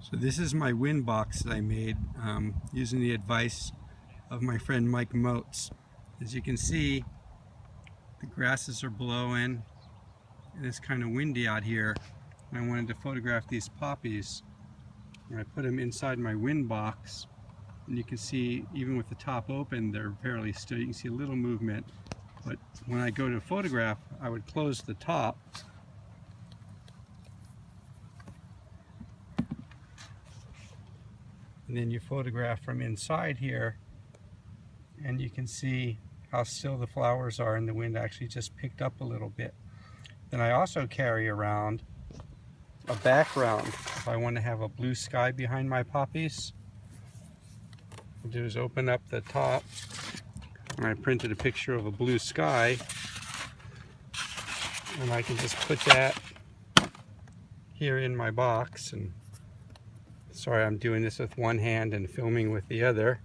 So this is my wind box that I made using the advice of my friend Mike Moats. As you can see, the grasses are blowing and it's kind of windy out here, and I wanted to photograph these poppies. And I put them inside my wind box, and you can see even with the top open they're fairly still. You can see a little movement, but when I go to photograph I would close the top and then you photograph from inside here, and you can see how still the flowers are, and the wind actually just picked up a little bit. Then I also carry around a background if I want to have a blue sky behind my poppies. What I do is open up the top, and I printed a picture of a blue sky, and I can just put that here in my box. And sorry, I'm doing this with one hand and filming with the other.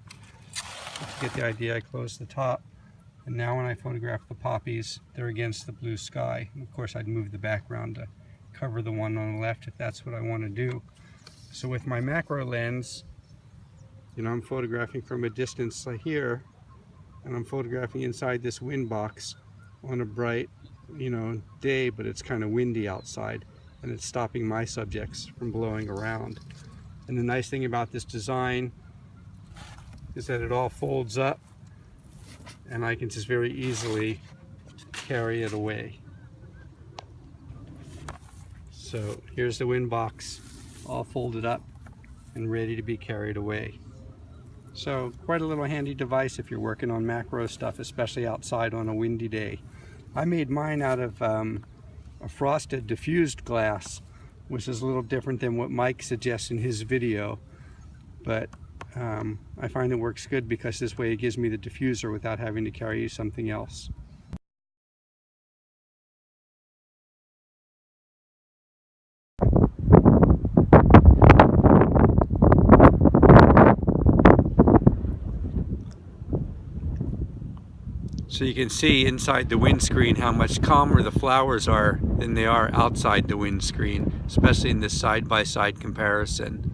To get the idea, I close the top, and now when I photograph the poppies, they're against the blue sky. And of course, I'd move the background to cover the one on the left if that's what I want to do. So with my macro lens, I'm photographing from a distance like here, and I'm photographing inside this wind box on a bright, day, but it's kind of windy outside, and it's stopping my subjects from blowing around. And the nice thing about this design is that it all folds up, and I can just very easily carry it away. So here's the wind box all folded up and ready to be carried away. So quite a little handy device if you're working on macro stuff, especially outside on a windy day. I made mine out of a frosted diffused glass, which is a little different than what Mike suggests in his video, but I find it works good because this way it gives me the diffuser without having to carry something else. So you can see inside the windscreen how much calmer the flowers are than they are outside the windscreen, especially in this side-by-side comparison.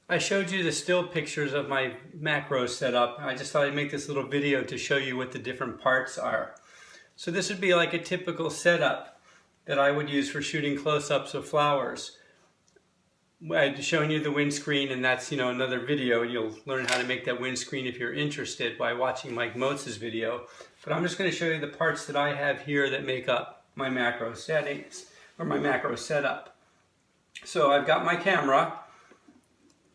I showed you the still pictures of my macro setup. I just thought I'd make this little video to show you what the different parts are. So this would be like a typical setup that I would use for shooting close-ups of flowers. I'd shown you the windscreen, and that's another video. You'll learn how to make that windscreen if you're interested by watching Mike Moats' video. But I'm just going to show you the parts that I have here that make up my macro settings, or my macro setup. So I've got my camera,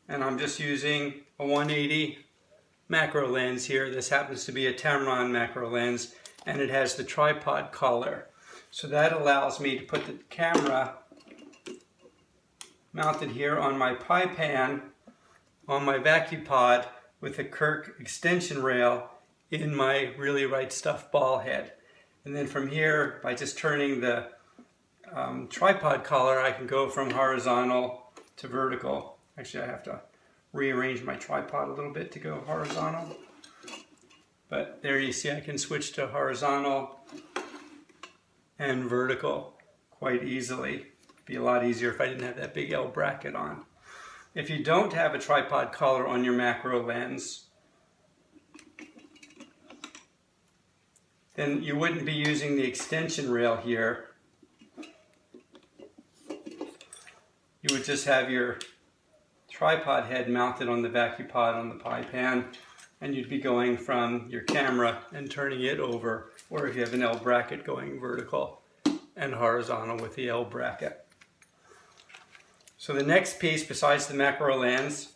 and I'm just using a 180 macro lens here. This happens to be a Tamron macro lens, and it has the tripod collar. So that allows me to put the camera mounted here on my pie pan on my vacuum pod with a Kirk extension rail in my Really Right Stuff ball head. And then from here, by just turning the tripod collar, I can go from horizontal to vertical. Actually, I have to rearrange my tripod a little bit to go horizontal. But there you see I can switch to horizontal and vertical quite easily. It'd be a lot easier if I didn't have that big L bracket on. If you don't have a tripod collar on your macro lens, then you wouldn't be using the extension rail here. You would just have your tripod head mounted on the vacuum pod on the pie pan, and you'd be going from your camera and turning it over, or if you have an L bracket, going vertical and horizontal with the L bracket. So the next piece besides the macro lens,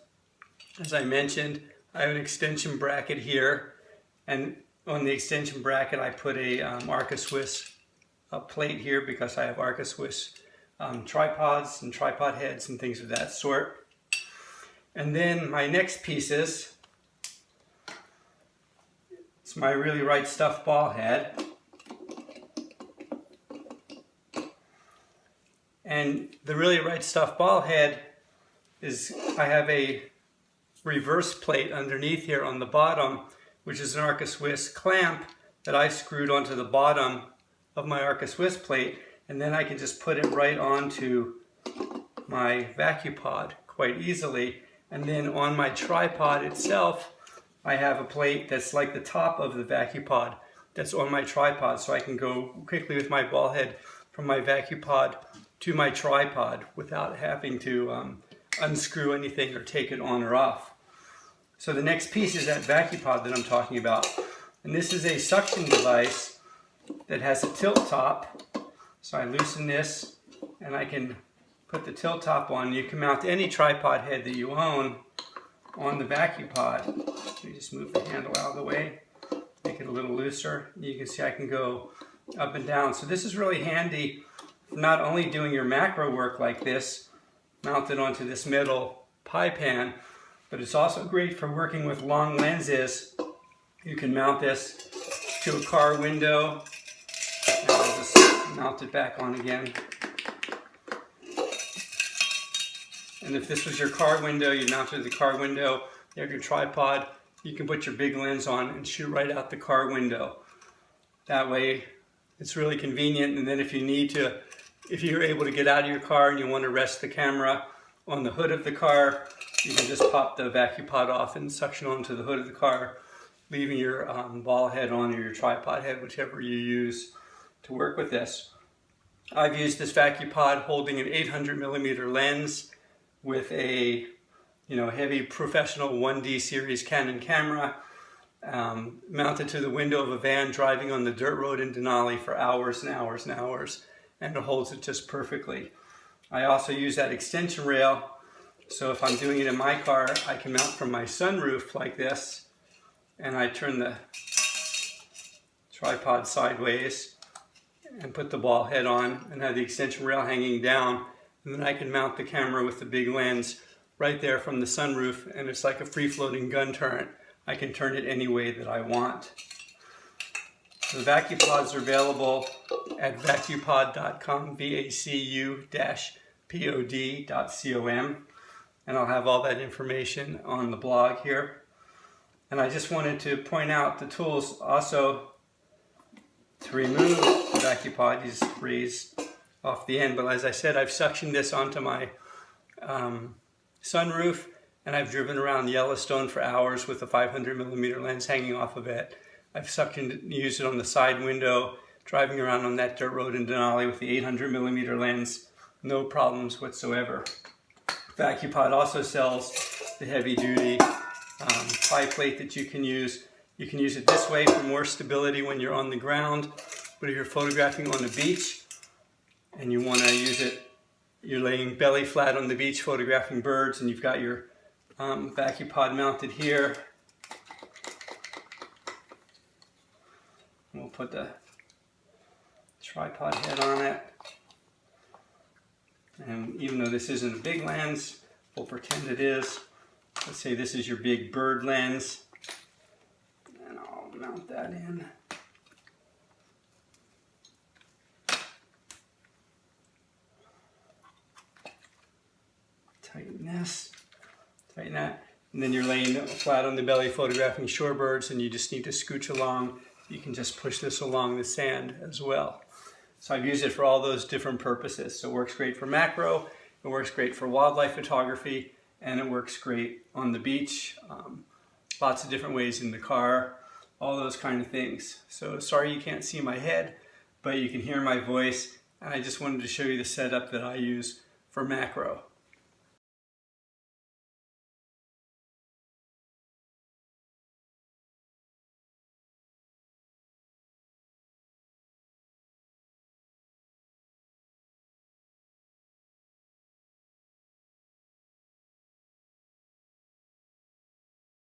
as I mentioned, I have an extension bracket here, And on the extension bracket, I put a Arca Swiss plate here because I have Arca Swiss tripods and tripod heads and things of that sort. And then my next pieces, it's my Really Right Stuff ball head. And the Really Right Stuff ball head is, I have a reverse plate underneath here on the bottom, which is an Arca Swiss clamp that I screwed onto the bottom of my Arca Swiss plate, and then I can just put it right onto my VacuPod quite easily. And then on my tripod itself, I have a plate that's like the top of the VacuPod that's on my tripod, so I can go quickly with my ball head from my VacuPod to my tripod without having to unscrew anything or take it on or off. So the next piece is that VacuPod that I'm talking about. And this is a suction device that has a tilt top. So I loosen this and I can put the tilt top on. You can mount any tripod head that you own on the VacuPod. You just move the handle out of the way, make it a little looser. You can see I can go up and down. So this is really handy for not only doing your macro work like this, mounted onto this metal pie pan, but it's also great for working with long lenses. You can mount this to a car window, and I'll just mount it back on again. And if this was your car window, you mount it to the car window, you have your tripod, you can put your big lens on and shoot right out the car window. That way, it's really convenient. And then if you need to, if you're able to get out of your car and you want to rest the camera on the hood of the car, you can just pop the VacuPod off and suction onto the hood of the car, leaving your ball head on or your tripod head, whichever you use to work with this. I've used this VacuPod holding an 800mm lens with a heavy professional 1D series Canon camera, mounted to the window of a van driving on the dirt road in Denali for hours and hours and hours, and it holds it just perfectly. I also use that extension rail, so if I'm doing it in my car, I can mount from my sunroof like this, and I turn the tripod sideways and put the ball head on and have the extension rail hanging down, and then I can mount the camera with the big lens right there from the sunroof, and it's like a free-floating gun turret. I can turn it any way that I want. The VacuPods are available at vacupod.com, vacu-pod.com, and I'll have all that information on the blog here. And I just wanted to point out the tools also to remove the VacuPod. You just raise off the end, but as I said, I've suctioned this onto my sunroof, and I've driven around Yellowstone for hours with a 500mm lens hanging off of it. I've suctioned it and used it on the side window, driving around on that dirt road in Denali with the 800mm lens. No problems whatsoever. VacuPod also sells the heavy-duty pie plate that you can use. You can use it this way for more stability when you're on the ground, but if you're photographing on the beach and you want to use it, you're laying belly flat on the beach photographing birds, and you've got your VacuPod mounted here. We'll put the tripod head on it. And even though this isn't a big lens, we'll pretend it is. Let's say this is your big bird lens. And I'll mount that in. Tighten this, tighten that. And then you're laying flat on the belly photographing shorebirds, and you just need to scooch along. You can just push this along the sand as well. So I've used it for all those different purposes. So it works great for macro, it works great for wildlife photography, and it works great on the beach. Lots of different ways in the car, all those kind of things. So sorry you can't see my head, but you can hear my voice, and I just wanted to show you the setup that I use for macro.